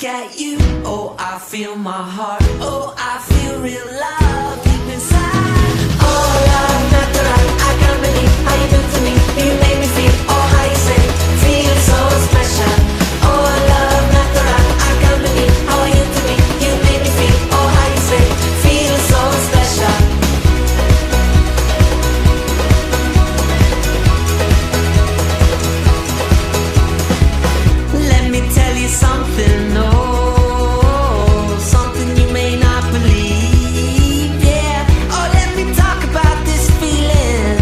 look at you, oh, I feel my heart. Oh, I feel real love deep inside. Oh, love, natural, I can't believe how you do to me. You make me feel, oh, how you say, feel so special. Oh, love, natural, I can't believe how you to me. You make me feel, oh, how you say, feel so special. Let me tell you something, oh, something you may not believe, yeah. Oh, let me talk about this feeling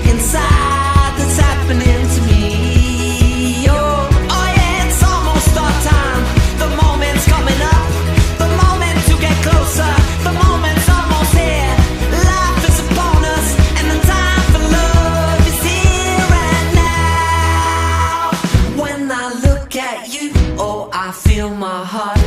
inside that's happening to me. Oh, oh yeah, it's almost our time. The moment's coming up, the moment to get closer, the moment's almost here. Life is upon us, and the time for love is here and now. When I look at you, oh, I feel my heart.